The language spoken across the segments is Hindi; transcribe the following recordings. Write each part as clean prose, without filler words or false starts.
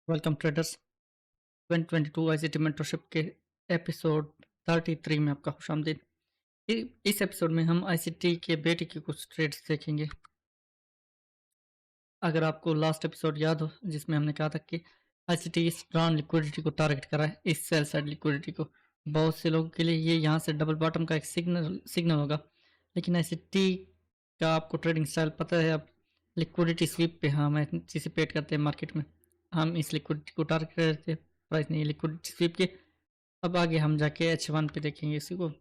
वेलकम ट्रेडर्स 2022 आईसीटी मेंटरशिप के एपिसोड 33 में आपका खुशामदीद। इस एपिसोड में हम आईसीटी के बेटे की कुछ ट्रेड्स देखेंगे। अगर आपको लास्ट एपिसोड याद हो जिसमें हमने कहा था कि आईसीटी इस ड्रॉन लिक्विडिटी को टारगेट करा है, इस सेल साइड लिक्विडिटी को। बहुत से लोगों के लिए ये यहाँ से डबल बॉटम का एक सिग्नल होगा, लेकिन आईसीटी का आपको ट्रेडिंग स्टाइल पता है। अब लिक्विडिटी स्वीप पे हम एंटिसिपेट करते हैं मार्केट में, हम इस लिक्विडिटी को टारगेट करते हैं, प्राइस नहीं लिक्विडिटी स्वीप के। अब आगे हम जाके H1 पे देखेंगे इसी को।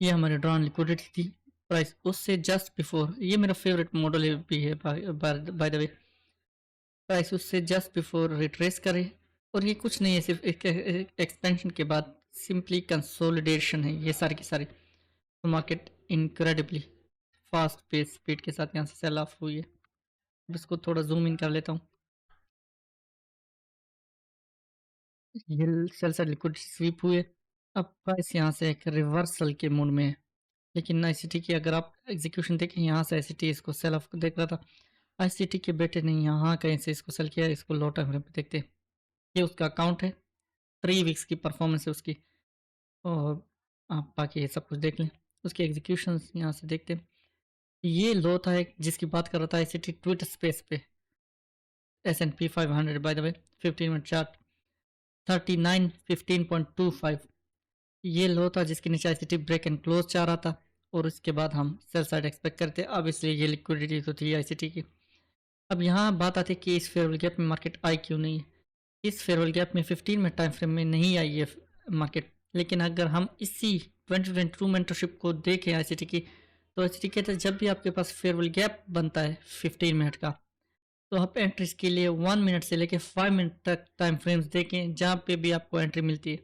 ये हमारी ड्रॉन लिक्विडिटी थी, प्राइस उससे जस्ट बिफोर, ये मेरा फेवरेट मॉडल भी है बाय द वे। प्राइस उससे जस्ट बिफोर रिट्रेस करे, और ये कुछ नहीं है, सिर्फ एक एक्सपेंशन के बाद सिंपली कंसोलिडेशन है ये सारी की सारी। तो market incredibly fast pace speed के साथ यहाँ से सेल ऑफ हुई है। अब इसको थोड़ा जूम इन कर लेता हूँ। ये सेल साइड लिक्विडिटी स्वीप हुई है। अब प्राइस यहाँ से एक रिवर्सल के मूड में है, लेकिन आईसीटी की अगर आप एग्जीक्यूशन देखें, यहाँ से आईसीटी इसको सेल ऑफ देख रहा था। आईसीटी के बेटे ने यहाँ कहीं से इसको सेल किया। इसको लो टाइम फ्रेम पे देखते हैं। ये उसका अकाउंट है, 3 वीक्स की परफॉर्मेंस है उसकी, और आप बाकी ये सब कुछ देख लें। उसकी एग्जीक्यूशन यहाँ से देखते हैं। ये लो था एक जिसकी बात कर रहा था आईसीटी ट्विटर स्पेस पे, S&P 500 by the way, 15 minute chart 3915.25। ये लो था जिसके नीचे आईसीटी ब्रेक एंड क्लोज चाह रहा था, और उसके बाद हम सेल साइड एक्सपेक्ट करते। अब इसलिए ये लिक्विडिटी तो थी आईसीटी की। अब यहाँ बात आती है कि इस फेयरवेल गैप में मार्केट आई क्यों नहीं है। इस फेयरवेल गैप में 15 मिनट टाइम फ्रेम में नहीं आई है मार्केट, लेकिन अगर हम इसी 2022 मेंटरशिप को देखें आईसीटी की, तो आईसीटी कहते हैं जब भी आपके पास फेयरवेल गैप बनता है 15 मिनट का, तो आप एंट्रीज के लिए 1 मिनट से लेकर 5 मिनट तक टाइम फ्रेम्स देखें जहाँ पे भी आपको एंट्री मिलती है।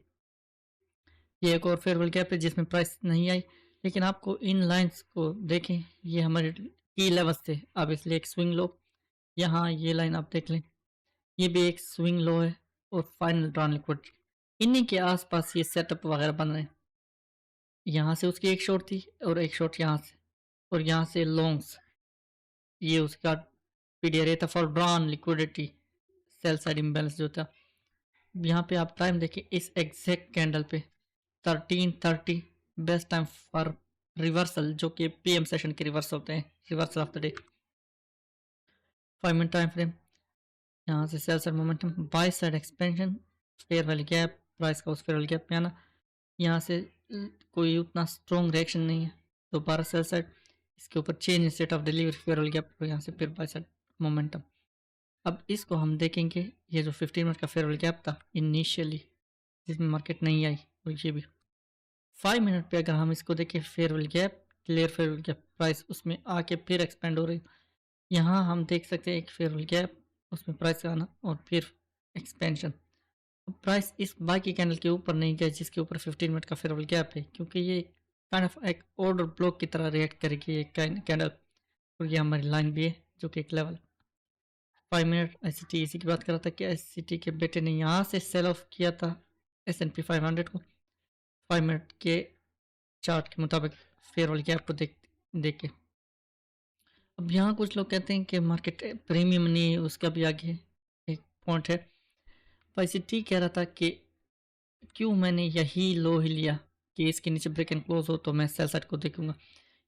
ये एक और फेयरवेल गैप है जिसमें प्राइस नहीं आई, लेकिन आपको इन लाइंस को देखें, ये हमारे की लेवल्स थे। अब इसलिए एक स्विंग लो, यहाँ ये लाइन आप देख लें, ये भी एक स्विंग लो है, और फाइनल ड्रॉन लिक्विड इन्हीं के आसपास ये सेटअप वगैरह बन रहे हैं। यहाँ से उसकी एक शॉट थी, और एक शॉट यहाँ से, और यहाँ से लॉन्ग्स, ये उसका पीडीआर था for drawn liquidity sell side imbalance जो था। यहाँ पे आप टाइम देखें, इस एग्जैक्ट कैंडल पे 13:30 बेस्ट टाइम फॉर रिवर्सल, जो कि पीएम सेशन के रिवर्स होते हैं, reversal of the day. 5 minute time frame, यहाँ से sell side momentum, by side expansion, fair value gap, price का उस फेयर वैल्यू गैप में आना। यहाँ से कोई उतना स्ट्रॉन्ग रिएक्शन नहीं है, दोबारा सेल साइड, इसके ऊपर change in state of delivery, fair value gap, यहाँ से फिर बाय साइड मोमेंटम। अब इसको हम देखेंगे, ये जो 15 मिनट का फेयर वैल्यू गैप था इनिशियली जिसमें मार्केट नहीं आई, और ये भी 5 मिनट पे अगर हम इसको देखें, farewell gap, clear farewell gap, price उसमें आके फिर एक्सपेंड हो रही। यहाँ हम देख सकते हैं एक फेयरवेल गैप, उसमें प्राइस का आना, और फिर एक्सपेंशन। प्राइस इस बाकी कैंडल के ऊपर नहीं गया जिसके ऊपर 15 मिनट का फेयरवेल गैप है, क्योंकि ये काइंड ऑफ एक ऑर्डर ब्लॉक की तरह रिएक्ट करेगी ये कैंडल, और ये हमारी लाइन भी है जो कि एक लेवल। 5 मिनट आईसीटी, इसी की बात कर रहा था कि आईसीटी के बेटे ने यहाँ से सेल ऑफ किया था S&P 500 को 5 मिनट के चार्ट के मुताबिक फेयरवेल गैप को देख देख के। अब यहाँ कुछ लोग कहते हैं कि मार्केट प्रीमियम नहीं है, उसका भी आगे एक पॉइंट है। वाईसीटी कह रहा था कि क्यों मैंने यही लो ही लिया कि इसके नीचे ब्रेक एंड क्लोज हो तो मैं सेल साइड को देखूंगा,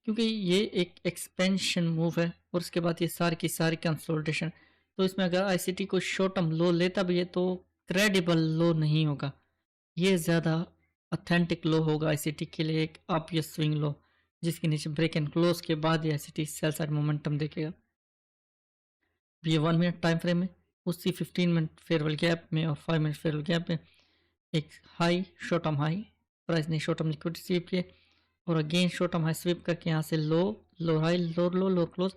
क्योंकि ये एक एक्सपेंशन मूव है, और उसके बाद ये सारी की सारी कंसोलिडेशन। तो इसमें अगर आईसीटी को शॉर्ट टर्म लो लेता भी है तो क्रेडिबल लो नहीं होगा, ये ज़्यादा ऑथेंटिक लो होगा आईसीटी के लिए, एक ऑब्वियस स्विंग लो जिसके नीचे ब्रेक एंड क्लोज के बाद ही आईसीटी सेल साइड मोमेंटम देखेगा। ये 1 मिनट टाइम फ्रेम में, उसी 15 मिनट फेयरवेल गैप में और 5 मिनट फेयरवेल गैप में एक high, short term high, price ने शॉर्ट टर्म लिक्विडिटी स्वीप किए, और again short term high sweep करके यहाँ से लो, लो हाई, लो लो, लो क्लोज।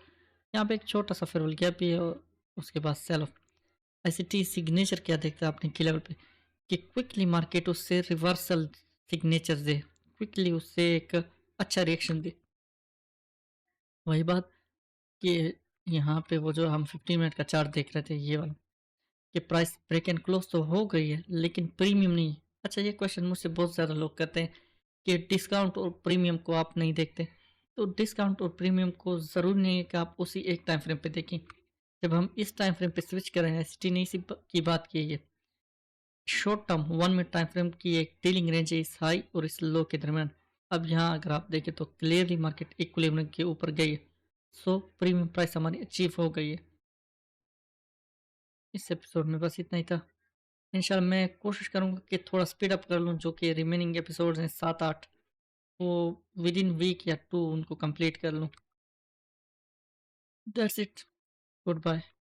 यहाँ पे एक छोटा सा फेयरवेल गैप भी है, और उसके बाद सेल ऑफ। आईसीटी सिग्नेचर क्या देखता है अपने की लेवल पे कि क्विकली मार्केट उससे रिवर्सल सिग्नेचर दे, क्विकली उससे एक अच्छा रिएक्शन दे। वही बात कि यहाँ पे वो जो हम 15 मिनट का चार्ट देख रहे थे ये वाला, कि प्राइस ब्रेक एंड क्लोज तो हो गई है लेकिन प्रीमियम नहीं। अच्छा, ये क्वेश्चन मुझसे बहुत ज़्यादा लोग करते हैं कि डिस्काउंट और प्रीमियम को आप नहीं देखते। तो डिस्काउंट और प्रीमियम को ज़रूरी नहीं है कि आप उसी एक टाइम फ्रेम पे देखें। जब हम इस टाइम फ्रेम पे स्विच कर रहे हैं, एस ने इसी की बात की है। Short term 1 minute time frame की एक डीलिंग रेंज है इस हाई और इस लो के दरमियान। अब यहाँ अगर आप देखें तो क्लियरली मार्केट इक्विलिब्रियम के ऊपर गई है, सो प्रीमियम प्राइस हमारी अचीव हो गई है। इस एपिसोड में बस इतना ही था। इंशाल्लाह मैं कोशिश करूँगा कि थोड़ा स्पीड अप कर लूँ, जो कि रिमेनिंग एपिसोड्स हैं 7-8, वो विद इन वीक या 2 उनको कंप्लीट कर लूँ। That's it. Good bye.